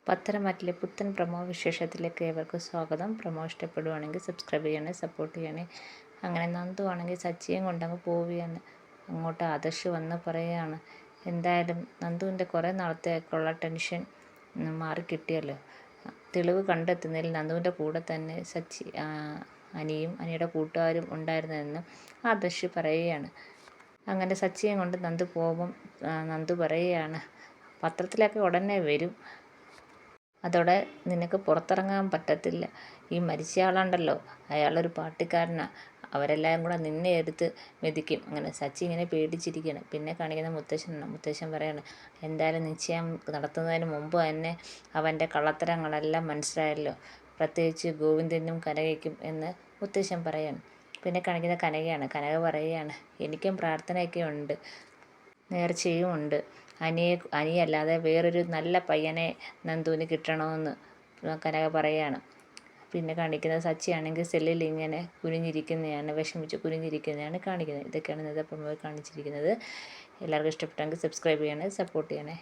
പത്തരമാറ്റിലെ പുത്തൻ പ്രമോ വിശേഷത്തിലേക്ക് ഏവർക്കും സ്വാഗതം. പ്രമോ ഇഷ്ടപ്പെടുവാണെങ്കിൽ സബ്സ്ക്രൈബ് ചെയ്യണേ, സപ്പോർട്ട് ചെയ്യണേ. അങ്ങനെ നന്ദു ആണെങ്കിൽ സച്ചിയും കൊണ്ടങ്ങ് പോവുകയാണ്. അങ്ങോട്ട് ആദർശ് വന്ന് പറയുകയാണ്, എന്തായാലും നന്ദുവിൻ്റെ കുറേ നാളത്തേക്കുള്ള ടെൻഷൻ മാറിക്കിട്ടിയല്ലോ. തെളിവ് കണ്ടെത്തുന്നതിൽ നന്ദുവിൻ്റെ കൂടെ തന്നെ അനിയും അനിയുടെ കൂട്ടുകാരും ഉണ്ടായിരുന്നതെന്ന് ആദർശ് പറയുകയാണ്. അങ്ങനെ സച്ചിയും കൊണ്ട് നന്ദു പോകുമ്പം നന്ദു പറയുകയാണ്, പത്രത്തിലൊക്കെ ഉടനെ വരും, അതോടെ നിനക്ക് പുറത്തിറങ്ങാൻ പറ്റത്തില്ല. ഈ മരിച്ചയാളുണ്ടല്ലോ, അയാളൊരു പാർട്ടിക്കാരനാണ്, അവരെല്ലാം കൂടെ നിന്നെ എടുത്ത് മെതിക്കും. അങ്ങനെ സച്ചി ഇങ്ങനെ പേടിച്ചിരിക്കുകയാണ്. പിന്നെ കാണിക്കുന്ന മുത്തശ്ശനാണ്. മുത്തശ്ശൻ പറയാണ്, എന്തായാലും നിശ്ചയം നടത്തുന്നതിന് മുമ്പ് തന്നെ അവൻ്റെ കള്ളത്തരങ്ങളെല്ലാം മനസ്സിലായല്ലോ, പ്രത്യേകിച്ച് ഗോവിന്ദനും കനകയ്ക്കും എന്ന് മുത്തശ്ശൻ പറയാണ്. പിന്നെ കാണിക്കുന്ന കനകയാണ്. കനക പറയുകയാണ്, എനിക്കും പ്രാർത്ഥനയൊക്കെ ഉണ്ട്, നേർച്ചയും ഉണ്ട്. അനിയല്ലാതെ വേറൊരു നല്ല പയ്യനെ നന്ദുവിന് കിട്ടണമെന്ന് കനക പറയുകയാണ്. പിന്നെ കാണിക്കുന്നത് സച്ചിയാണെങ്കിൽ സെല്ലിൽ ഇങ്ങനെ കുനിഞ്ഞിരിക്കുന്നതാണ്, വിഷമിച്ച് കുനിഞ്ഞിരിക്കുന്നതാണ് കാണിക്കുന്നത്. ഇതൊക്കെയാണ് ഇന്നത്തെ പ്രൊമോയിൽ കാണിച്ചിരിക്കുന്നത്. എല്ലാവർക്കും ഇഷ്ടപ്പെട്ടെങ്കിൽ സബ്സ്ക്രൈബ് ചെയ്യണേ, സപ്പോർട്ട് ചെയ്യണേ.